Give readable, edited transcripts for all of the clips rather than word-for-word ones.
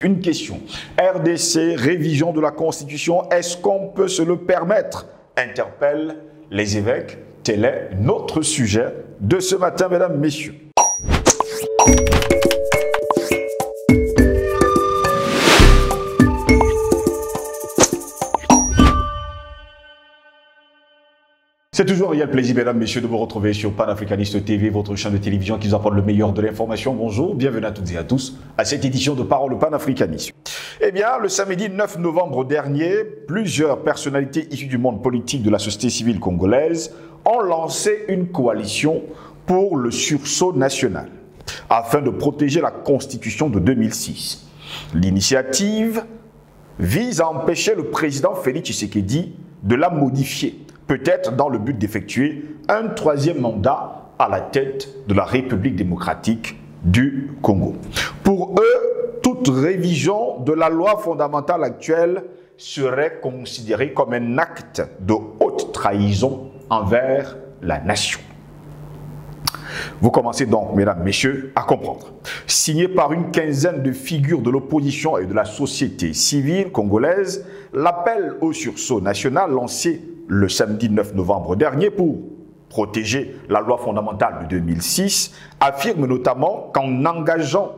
Une question. RDC, révision de la Constitution, est-ce qu'on peut se le permettre? Interpelle les évêques. Tel est notre sujet de ce matin, mesdames, messieurs. C'est toujours un réel plaisir, mesdames, messieurs, de vous retrouver sur Panafricaniste TV, votre chaîne de télévision qui vous apporte le meilleur de l'information. Bonjour, bienvenue à toutes et à tous à cette édition de Parole Panafricanisme. Eh bien, le samedi 9 novembre dernier, plusieurs personnalités issues du monde politique de la société civile congolaise ont lancé une coalition pour le sursaut national, afin de protéger la Constitution de 2006. L'initiative vise à empêcher le président Félix Tshisekedi de la modifier, peut-être dans le but d'effectuer un troisième mandat à la tête de la République démocratique du Congo. Pour eux, toute révision de la loi fondamentale actuelle serait considérée comme un acte de haute trahison envers la nation. Vous commencez donc, mesdames, messieurs, à comprendre. Signé par une quinzaine de figures de l'opposition et de la société civile congolaise, l'appel au sursaut national lancé le samedi 9 novembre dernier pour protéger la loi fondamentale de 2006 affirme notamment qu'en engageant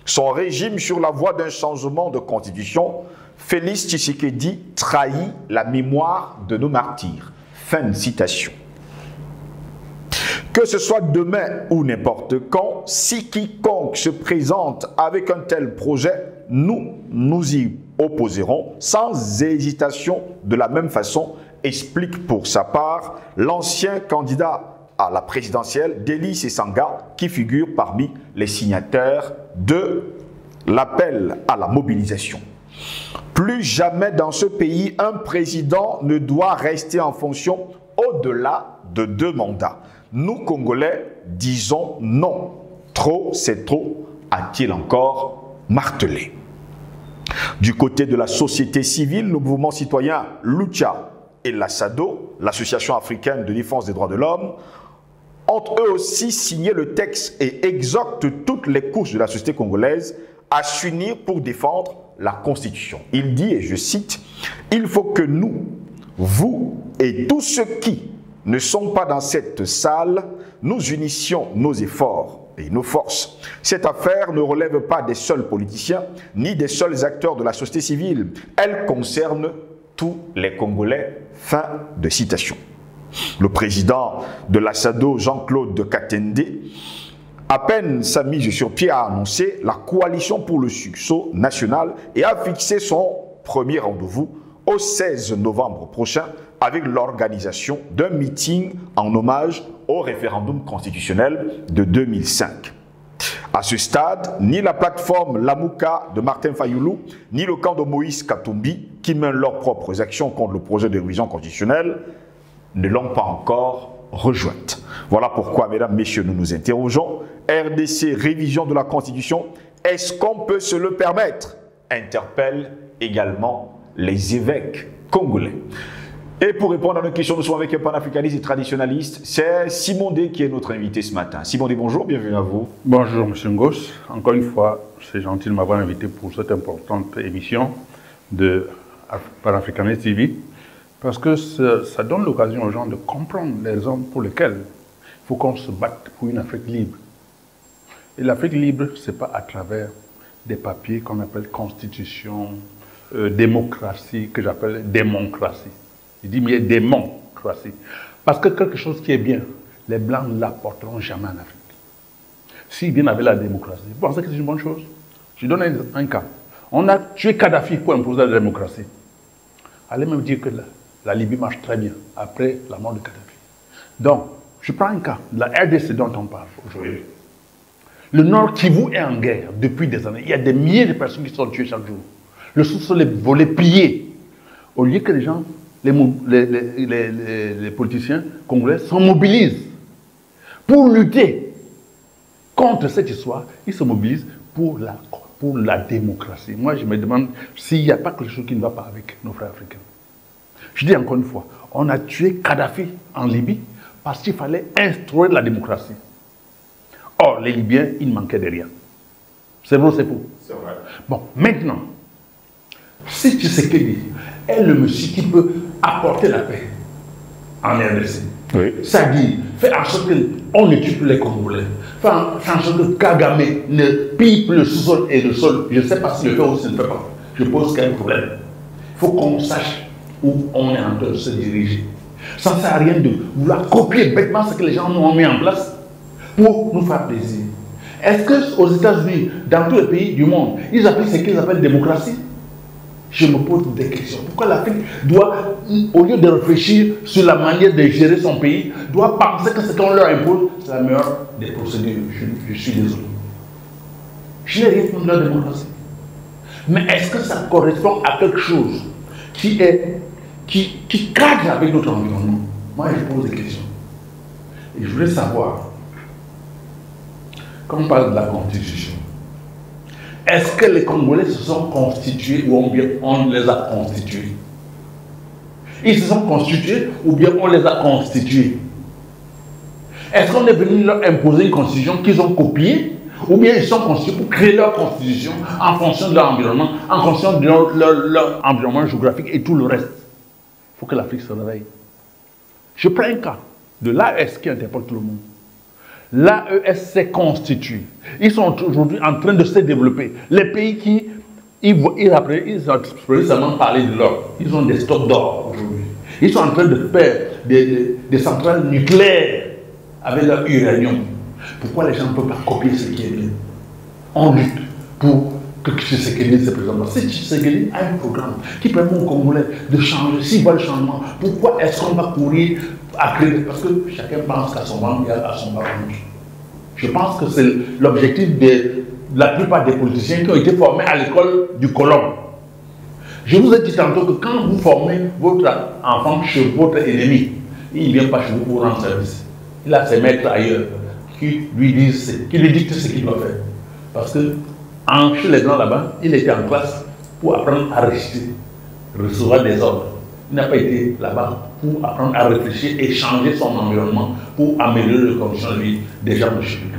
son régime sur la voie d'un changement de constitution, Félix Tshisekedi trahit la mémoire de nos martyrs. Fin de citation. Que ce soit demain ou n'importe quand, si quiconque se présente avec un tel projet, nous nous y opposerons sans hésitation de la même façon, explique pour sa part l'ancien candidat à la présidentielle Délice Essanga qui figure parmi les signataires de l'appel à la mobilisation. Plus jamais dans ce pays, un président ne doit rester en fonction au-delà de 2 mandats. Nous, Congolais, disons non. Trop, c'est trop, a-t-il encore martelé. Du côté de la société civile, le mouvement citoyen Lucha et la SADO, l'Association africaine de défense des droits de l'homme, ont eux aussi signé le texte et exhortent toutes les couches de la société congolaise à s'unir pour défendre la Constitution. Il dit, et je cite, « Il faut que nous, vous et tous ceux qui ne sont pas dans cette salle, nous unissions nos efforts et nos forces. Cette affaire ne relève pas des seuls politiciens, ni des seuls acteurs de la société civile. Elle concerne tous les Congolais. » Fin de citation. Le président de la SADO, Jean-Claude Katende, à peine sa mise sur pied, a annoncé la coalition pour le sursaut national et a fixé son premier rendez-vous au 16 novembre prochain avec l'organisation d'un meeting en hommage au référendum constitutionnel de 2005. À ce stade, ni la plateforme Lamouka de Martin Fayoulou, ni le camp de Moïse Katumbi, qui mènent leurs propres actions contre le projet de révision constitutionnelle, ne l'ont pas encore rejointe. Voilà pourquoi, mesdames, messieurs, nous nous interrogeons. RDC, révision de la Constitution, est-ce qu'on peut se le permettre? Interpelle également les évêques congolais. Et pour répondre à nos questions, nous sommes avec un panafricaniste et traditionnaliste. C'est Simon D qui est notre invité ce matin. Simon D, bonjour, bienvenue à vous. Bonjour, M. Ngos. Encore une fois, c'est gentil de m'avoir invité pour cette importante émission de Panafricaniste TV, parce que ça donne l'occasion aux gens de comprendre les raisons pour lesquelles il faut qu'on se batte pour une Afrique libre. Et l'Afrique libre, ce n'est pas à travers des papiers qu'on appelle constitution, démocratie, que j'appelle démocratie. Il dit, mais il y a démocratie. Parce que quelque chose qui est bien, les Blancs ne l'apporteront jamais en Afrique. S'ils viennent avec la démocratie, vous pensez que c'est une bonne chose? Je donne un cas. On a tué Kadhafi pour imposer la démocratie. Allez même dire que la Libye marche très bien après la mort de Kadhafi. Donc, je prends un cas, la RDC dont on parle aujourd'hui. Le Nord Kivu est en guerre depuis des années. Il y a des milliers de personnes qui sont tuées chaque jour. Le sous-sol est volé, plié. Au lieu que les gens, les politiciens congolais s'en mobilisent pour lutter contre cette histoire, ils se mobilisent pour la démocratie. Moi, je me demande s'il n'y a pas quelque chose qui ne va pas avec nos frères africains. Je dis encore une fois, on a tué Kadhafi en Libye parce qu'il fallait instaurer la démocratie. Or, les Libyens, ils manquaient de rien. C'est vrai ou c'est faux? C'est vrai. Bon, maintenant, si Tshisekedi est le monsieur qui peut apporter la paix en RDC, Oui. c'est-à-dire faire en sorte qu'on ne tue plus les Congolais, faire en sorte que Kagame ne pille plus le sous-sol et le sol, je ne sais pas s'il le fait ou s'il ne le fait pas. Je pose qu'il y a un problème. Il faut qu'on sache où on est en train de se diriger. Ça ne sert à rien de vouloir copier bêtement ce que les gens nous ont mis en place pour nous faire plaisir. Est-ce qu'aux États-Unis, dans tous les pays du monde, ils appliquent ce qu'ils appellent démocratie? Je me pose des questions. Pourquoi l'Afrique doit, au lieu de réfléchir sur la manière de gérer son pays, doit penser que ce qu'on leur impose, c'est la meilleure des procédures? Je suis désolé. Je n'ai rien contre la démocratie. Mais est-ce que ça correspond à quelque chose qui cadre avec notre environnement? Moi, je pose des questions. Et je voulais savoir, quand on parle de la Constitution, est-ce que les Congolais se sont constitués ou bien on les a constitués? Ils se sont constitués ou bien on les a constitués? Est-ce qu'on est venu leur imposer une constitution qu'ils ont copiée ou bien ils sont constitués pour créer leur constitution en fonction de leur environnement, en fonction de leur environnement géographique et tout le reste? Il faut que l'Afrique se réveille. Je prends un cas de l'AES qui interpelle tout le monde. L'AES s'est constitué. Ils sont aujourd'hui en train de se développer. Les pays qui, ils ont récemment parlé de l'or. Ils ont des stocks d'or aujourd'hui. Ils sont en train de faire des centrales nucléaires avec leur uranium. Pourquoi les gens ne peuvent pas copier ce qui est bien? On lutte pour que Tshisekedi se présente. Si Tshisekedi a un programme qui permet aux Congolais de changer, s'il veut le changement, pourquoi est-ce qu'on va courir à créer? Parce que chacun pense qu'à son ventre et à son ventre. Je pense que c'est l'objectif de la plupart des politiciens qui ont été formés à l'école du colombe. Je vous ai dit tantôt que quand vous formez votre enfant chez votre ennemi, il ne vient pas chez vous pour rendre service. Il a ses maîtres ailleurs qui lui dictent ce qu'il doit faire. Parce que chez les Blancs là-bas, il était en classe pour apprendre à réciter, recevoir des ordres. Il n'a pas été là-bas pour apprendre à réfléchir et changer son environnement pour améliorer les conditions de vie des gens de chez lui.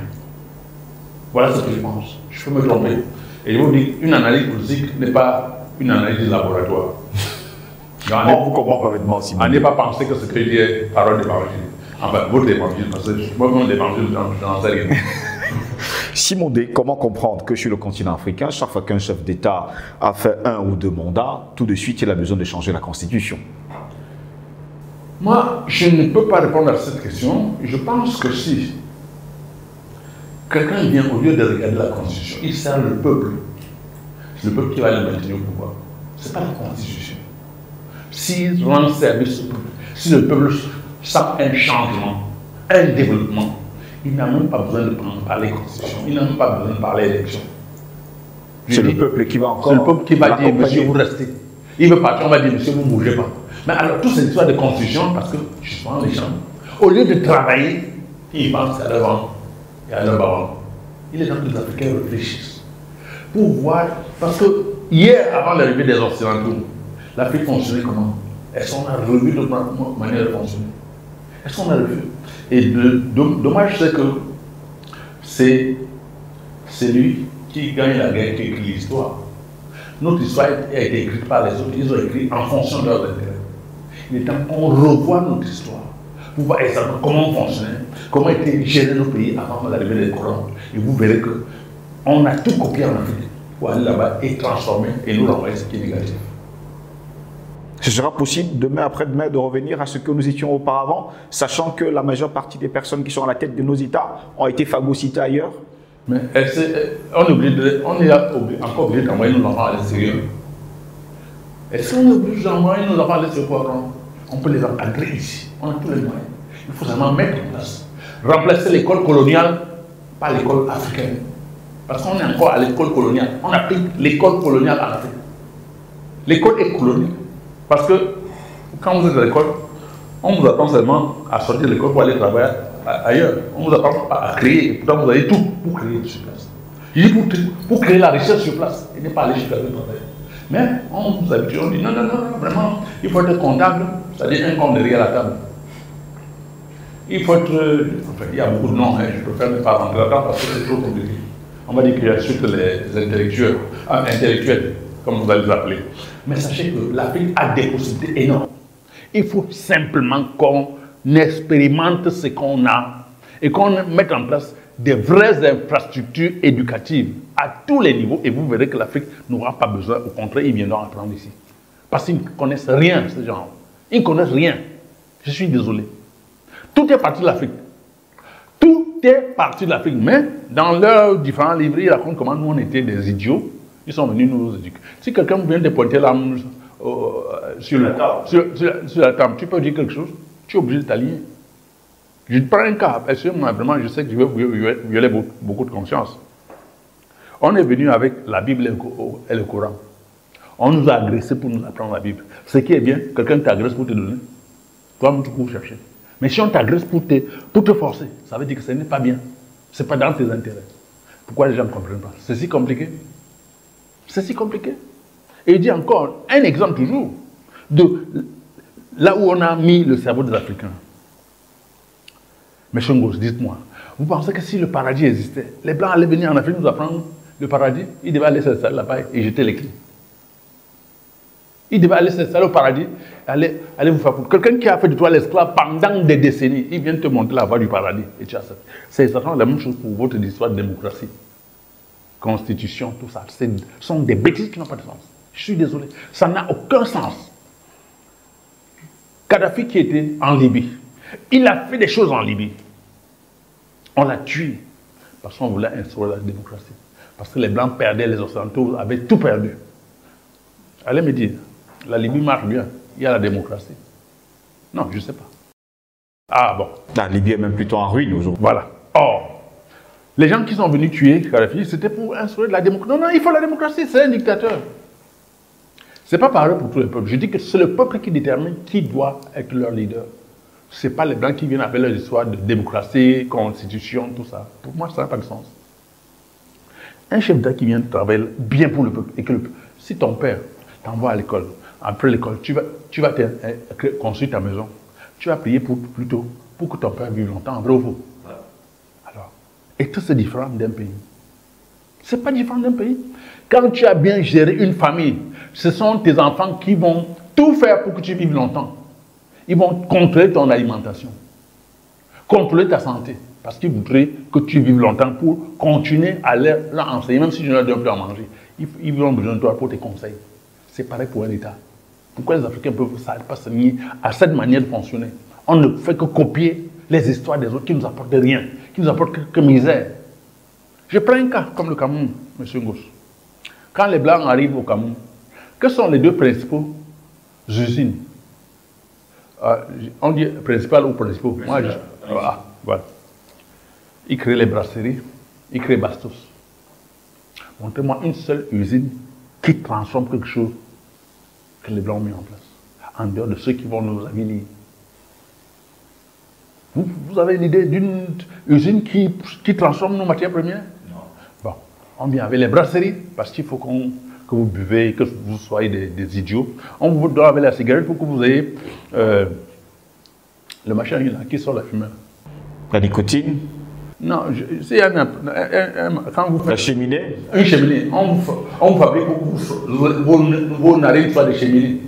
Voilà ce que je pense. Je peux me tromper. Et je vous dis, une analyse politique n'est pas une analyse de laboratoire. On vous comprend parfaitement, Simon. On n'est pas pensé que ce que je dis est parole d'évangile. Enfin, votre évangile, parce que moi, mon évangile, je n'en sais rien. Simon D, comment comprendre que sur le continent africain, chaque fois qu'un chef d'État a fait 1 ou 2 mandats, tout de suite il a besoin de changer la constitution? Moi, je ne peux pas répondre à cette question. Je pense que si quelqu'un vient au lieu de regarder la constitution, il sert le peuple. C'est le peuple qui va le maintenir au pouvoir. Ce n'est pas la constitution. S'il rend service au peuple, si le peuple sent un changement, un développement, il n'a même pas besoin de parler constitution, il n'a même pas besoin de parler élection. C'est le peuple qui va encore. C'est le peuple qui va dire, monsieur, vous restez. Il veut partir, on va dire, monsieur, vous ne bougez pas. Mais alors, toute cette histoire de constitution, parce que justement, les gens, au lieu de travailler, ils pensent à leur ventre et à leur bas. Il est temps que les Africains réfléchissent. Pour voir, parce que hier, avant l'arrivée des Occidentaux, l'Afrique fonctionnait comment? Est-ce qu'on a revu notre manière de fonctionner? Est-ce qu'on a revu? Et dommage, c'est que c'est lui qui gagne la guerre qui écrit l'histoire. Notre histoire a été écrite par les autres, ils ont écrit en fonction de leurs intérêts. Il est temps qu'on revoie notre histoire pour voir exactement comment on fonctionnait, comment étaient gérés nos pays avant l'arrivée des colons. Et vous verrez qu'on a tout copié en Afrique pour aller là-bas et transformer et nous renvoyer ce qui est négatif. Ce sera possible demain après-demain de revenir à ce que nous étions auparavant, sachant que la majeure partie des personnes qui sont à la tête de nos États ont été phagocytées ailleurs? Mais on est encore obligé d'envoyer nos enfants à l'extérieur. Est-ce qu'on est obligé d'envoyer nos enfants à l'extérieur? On peut les encadrer ici. On a tous les moyens. Il faut seulement mettre en place. Remplacer l'école coloniale par l'école africaine. Parce qu'on est encore à l'école coloniale. On applique l'école coloniale en Afrique. L'école est coloniale. Parce que quand vous êtes à l'école, on vous apprend seulement à sortir de l'école pour aller travailler ailleurs. On ne vous apprend pas à créer. Et pourtant, vous avez tout pour créer sur place. Je dis pour créer la richesse sur place et ne pas aller jusqu'à le travail. Mais on vous habitue, on dit non, vraiment, il faut être comptable, c'est-à-dire un compte derrière la table. Il faut être. Enfin, il y a beaucoup de noms, hein, je préfère ne pas rentrer là-dedans parce que c'est trop compliqué. On va dire qu'il insulte les intellectuels, intellectuels, comme vous allez les appeler. Mais sachez que l'Afrique a des possibilités énormes. Il faut simplement qu'on expérimente ce qu'on a et qu'on mette en place des vraies infrastructures éducatives à tous les niveaux, et vous verrez que l'Afrique n'aura pas besoin, au contraire, ils viendront apprendre ici. Parce qu'ils ne connaissent rien, ces gens. Ils ne connaissent rien. Je suis désolé. Tout est parti de l'Afrique. Tout est parti de l'Afrique. Mais dans leurs différents livres, ils racontent comment nous, on était des idiots. Ils sont venus nous éduquer. Si quelqu'un vient de pointer la sur la table, tu peux dire quelque chose, tu es obligé de t'aligner. Je prends un cas, parce que moi, vraiment, je sais que je vais violer beaucoup de conscience. On est venu avec la Bible et le Coran. On nous a agressés pour nous apprendre la Bible. Ce qui est bien, quelqu'un t'agresse pour te donner. Toi, tu cours chercher. Mais si on t'agresse pour te forcer, ça veut dire que ce n'est pas bien. Ce n'est pas dans tes intérêts. Pourquoi les gens ne comprennent pas? C'est si compliqué. C'est si compliqué. Et il dit encore, un exemple toujours, de là où on a mis le cerveau des Africains. Mais Chongos, dites-moi, vous pensez que si le paradis existait, les Blancs allaient venir en Afrique nous apprendre le paradis? Ils devaient aller s'installer là-bas et jeter les clés. Ils devaient aller s'installer au paradis, aller vous faire foutre. Quelqu'un qui a fait de toi l'esclave pendant des décennies, il vient te montrer la voie du paradis. Et tu as ça. C'est exactement la même chose pour votre histoire de démocratie. Constitution, tout ça. Ce sont des bêtises qui n'ont pas de sens. Je suis désolé. Ça n'a aucun sens. Kadhafi qui était en Libye, il a fait des choses en Libye. On l'a tué parce qu'on voulait instaurer la démocratie. Parce que les Blancs perdaient, les Occidentaux avaient tout perdu. Allez me dire, la Libye marche bien, il y a la démocratie. Non, je ne sais pas. Ah bon. La Libye est même plutôt en ruine aujourd'hui. Voilà. Or, les gens qui sont venus tuer Kadhafi, c'était pour instaurer la démocratie. Non, non, il faut la démocratie, c'est un dictateur. Ce n'est pas pareil pour tous les peuples. Je dis que c'est le peuple qui détermine qui doit être leur leader. Ce n'est pas les Blancs qui viennent avec leur histoire de démocratie, constitution, tout ça. Pour moi, ça n'a pas de sens. Un chef d'État qui vient travailler bien pour le peuple, et que si ton père t'envoie à l'école, après l'école, tu vas construire ta maison, tu vas prier plutôt pour que ton père vive longtemps, vrai ou faux? Alors, est-ce que c'est différent d'un pays? Ce n'est pas différent d'un pays. Quand tu as bien géré une famille, ce sont tes enfants qui vont tout faire pour que tu vives longtemps. Ils vont contrôler ton alimentation, contrôler ta santé, parce qu'ils voudraient que tu vives longtemps pour continuer à leur enseigner, même si je ne leur donne plus à manger. Ils ont besoin de toi pour tes conseils. C'est pareil pour un État. Pourquoi les Africains ne peuvent pas se nier à cette manière de fonctionner? On ne fait que copier les histoires des autres qui ne nous apportent rien, qui ne nous apportent que misère. Je prends un cas comme le Cameroun, M. Ngos. Quand les Blancs arrivent au Cameroun, quelles sont les deux principaux usines? On dit principal ou principaux? Moi, voilà. Ils créent les brasseries, ils créent Bastos. Montrez-moi une seule usine qui transforme quelque chose que les Blancs ont mis en place, en dehors de ceux qui vont nous avilir. Vous avez une idée d'une usine qui transforme nos matières premières? Non. Bon, on vient avec les brasseries, parce qu'il faut que vous buvez, que vous soyez des idiots. On vous donne avec la cigarette pour que vous ayez le machin là, qui sort la fumée. La nicotine? Non, c'est quand vous faites la cheminée? Une cheminée. On vous fabrique vos narines soient des cheminées.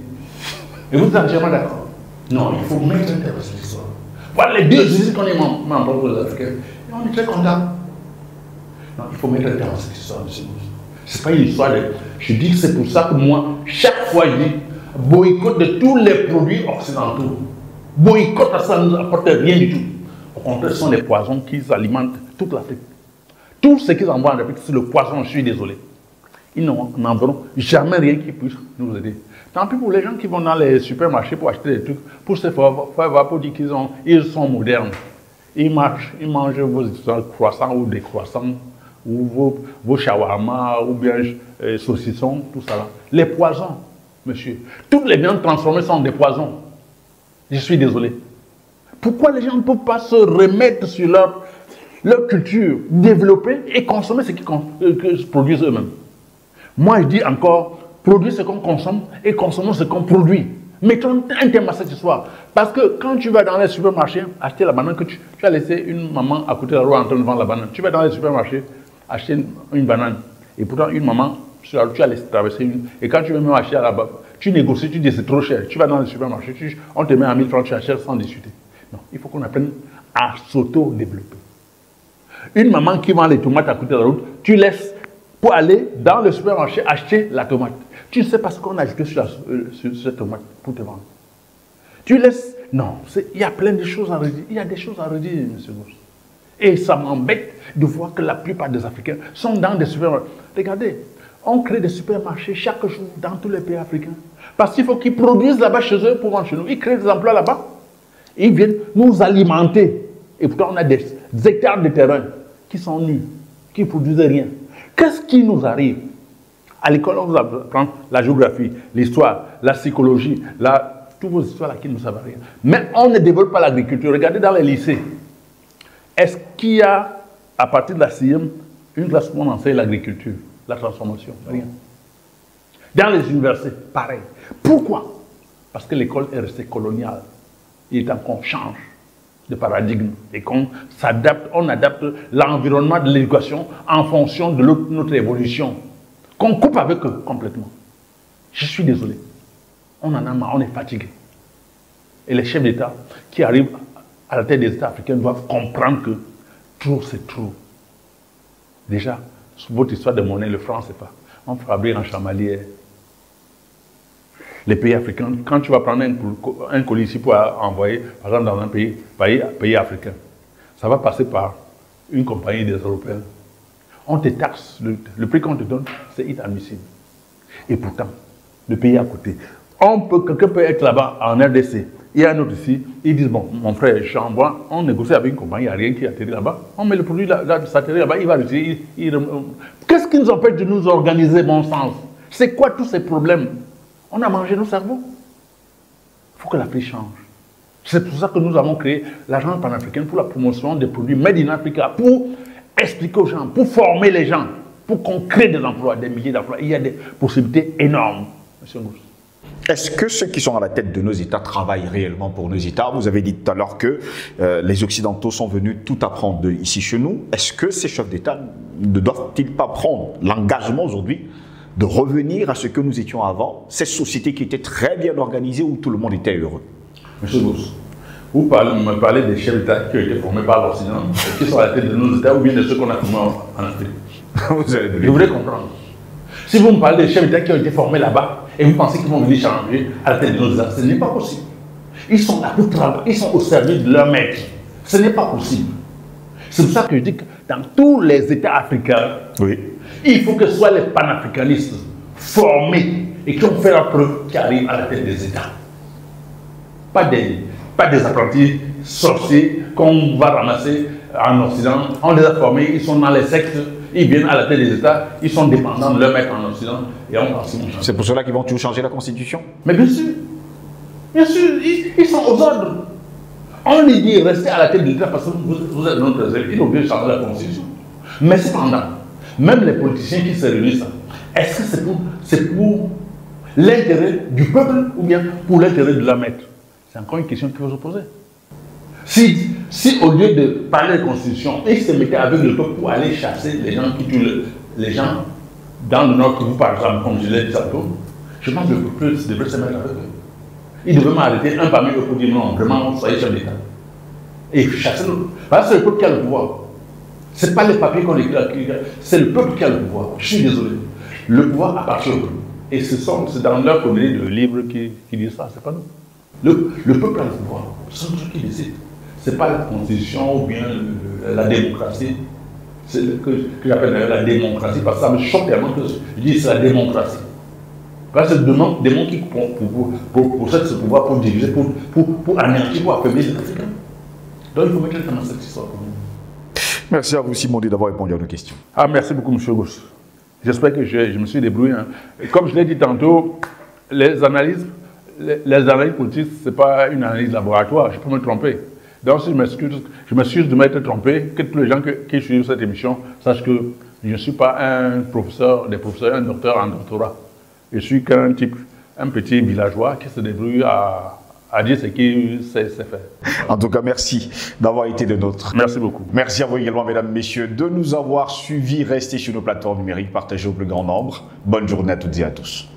Et vous êtes entièrement d'accord? Non, il faut mettre un terme sur l'histoire. Voilà les deux usines qu'on est membre pour les Africains. Et on est très contents. Non, il faut mettre un terme sur l'histoire de ce monde. Ce n'est pas une histoire de... Je dis que c'est pour ça que moi, chaque fois, je dis boycott de tous les produits occidentaux. Boycott, ça ne nous apporte rien du tout. Au contraire, ce sont les poisons qui alimentent toute l'Afrique. Tout ce qu'ils envoient en Afrique, c'est le poison, je suis désolé. Ils n'enverront jamais rien qui puisse nous aider. Tant pis pour les gens qui vont dans les supermarchés pour acheter des trucs, pour se faire voir, pour dire qu'ils sont modernes. Ils mangent vos croissants ou des croissants, ou vos shawarma, ou bien saucissons, tout ça là. Les poisons, monsieur. Toutes les viandes transformées sont des poisons. Je suis désolé. Pourquoi les gens ne peuvent pas se remettre sur leur culture, développer et consommer ce qu'ils produisent eux-mêmes? Moi, je dis encore, produire ce qu'on consomme et consommons ce qu'on produit. Mettons un thème à cette histoire. Parce que quand tu vas dans les supermarchés, acheter la banane, que tu as laissé une maman à côté de la rue en train de vendre la banane. Tu vas dans les supermarchés, acheter une banane. Et pourtant, une maman, tu as laissé traverser une. Et quand tu veux même acheter là-bas, tu négocies, tu dis c'est trop cher. Tu vas dans le supermarché, on te met à 1000 francs, tu achètes sans discuter. Non, il faut qu'on apprenne à s'auto-développer. Une maman qui vend les tomates à côté de la route, tu laisses pour aller dans le supermarché acheter la tomate. Tu ne sais pas ce qu'on a ajouté sur cette tomate pour te vendre. Tu laisses... Non, il y a plein de choses à redire. Il y a des choses à redire, M. Gousse. Et ça m'embête de voir que la plupart des Africains sont dans des supermarchés. Regardez, on crée des supermarchés chaque jour dans tous les pays africains. Parce qu'il faut qu'ils produisent là-bas chez eux pour vendre chez nous. Ils créent des emplois là-bas. Ils viennent nous alimenter. Et pourtant, on a des hectares de terrain qui sont nus, qui ne produisent rien. Qu'est-ce qui nous arrive? À l'école, on vous apprend la géographie, l'histoire, la psychologie, toutes vos histoires là qui ne savent rien. Mais on ne développe pas l'agriculture. Regardez dans les lycées. Est-ce qu'il y a, à partir de la 6e, une classe où on enseigne l'agriculture, la transformation? Rien. Dans les universités, pareil. Pourquoi? Parce que l'école est restée coloniale. Il est temps qu'on change de paradigme et qu'on s'adapte, on adapte l'environnement de l'éducation en fonction de notre évolution. Qu'on coupe avec eux complètement. Je suis désolé. On en a marre, on est fatigué. Et les chefs d'État qui arrivent à la tête des États africains doivent comprendre que trop, c'est trop. Déjà, votre histoire de monnaie, le franc, c'est pas. On fabrique en chamalière. Les pays africains, quand tu vas prendre un colis ici pour envoyer, par exemple, dans un pays africain, ça va passer par une compagnie des Européens. On te taxe, le prix qu'on te donne, c'est inadmissible. Et pourtant, le pays à côté, quelqu'un peut être là-bas en RDC, il y a un autre ici, ils disent, bon, mon frère, j'envoie, on négocie avec une compagnie, il n'y a rien qui atterrit là-bas, on met le produit là, ça atterrit là-bas, il va réussir. Qu'est-ce qui nous empêche de nous organiser, bon sens? C'est quoi tous ces problèmes? On a mangé nos cerveaux. Il faut que l'Afrique change. C'est pour ça que nous avons créé l'agence panafricaine pour la promotion des produits Made in Africa, pour expliquer aux gens, pour former les gens, pour qu'on crée des emplois, des milliers d'emplois. Il y a des possibilités énormes, M. Gousse. Est-ce que ceux qui sont à la tête de nos États travaillent réellement pour nos États? Vous avez dit tout à l'heure que les Occidentaux sont venus tout apprendre ici chez nous. Est-ce que ces chefs d'État ne doivent-ils pas prendre l'engagement aujourd'hui de revenir à ce que nous étions avant, cette société qui était très bien organisée, où tout le monde était heureux? Monsieur Gousse, vous me parlez des chefs d'État qui ont été formés par l'Occident, qui sont à la tête de nos États, ou bien de ceux qu'on a formés en Afrique? Je voudrais comprendre. Si vous me parlez des chefs d'État qui ont été formés là-bas, et vous pensez qu'ils vont venir changer à la tête de nos États, ce n'est pas possible. Ils sont là pour travailler, ils sont au service de leur maître. Ce n'est pas possible. C'est pour ça que je dis que dans tous les États africains, oui, il faut que ce soit les panafricanistes formés et qui ont fait la preuve qui arrivent à la tête des États. Pas des apprentis sorciers qu'on va ramasser en Occident. On les a formés, ils sont dans les sectes, ils viennent à la tête des États, ils sont dépendants de leur maître en Occident et on pense. C'est pour cela qu'ils vont toujours changer la Constitution? Mais bien sûr, ils sont aux ordres. On lui dit restez à la tête de l'État parce que vous êtes notre élève, ils ont bien changé la Constitution. Mais cependant, même les politiciens qui se réunissent, est-ce que c'est pour l'intérêt du peuple ou bien pour l'intérêt de la maître? C'est encore une question qu'il faut se poser. Si au lieu de parler de Constitution, ils se mettaient avec le peuple pour aller chasser les gens qui tuent les gens dans le Nord, qui vous par exemple, comme je l'ai dit tantôt, je pense que le peuple devrait se mettre avec eux. Il devrait m'arrêter un parmi eux pour dire non, vraiment, soyez chef d'État. Et chasser-le. Parce que c'est le peuple qui a le pouvoir. Ce n'est pas les papiers qu'on écrit, c'est le peuple qui a le pouvoir. Je suis désolé. Le pouvoir appartient au peuple. Et c'est dans leur connerie de livres qui disent ça, c'est pas nous. Le peuple a le pouvoir. Ce sont ceux qui décident. Ce n'est pas la constitution ou bien la démocratie. C'est ce que j'appelle la démocratie, parce que ça me choque tellement que je dis c'est la démocratie. Parce que c'est des démons qui possèdent ce pouvoir pour diriger, pour anéantir, pour affaiblir les Africains. Donc il faut mettre dans cette histoire pour nous. Merci à vous, Simondé, d'avoir répondu à nos questions. Merci beaucoup, M. Gousse. J'espère que je me suis débrouillé. Hein. Comme je l'ai dit tantôt, les analyses politiques, ce n'est pas une analyse laboratoire. Je peux me tromper. Donc, si je m'excuse de m'être trompé, que tous les gens qui suivent cette émission sachent que je ne suis pas un professeur, un docteur en doctorat. Je suis qu'un type, un petit villageois qui se débrouille à à dire ce qui sait faire. En tout cas, merci d'avoir été de nôtres. Merci beaucoup. Merci à vous également, mesdames, messieurs, de nous avoir suivis. Restez sur nos plateformes numériques, partagez au plus grand nombre. Bonne journée à toutes et à tous.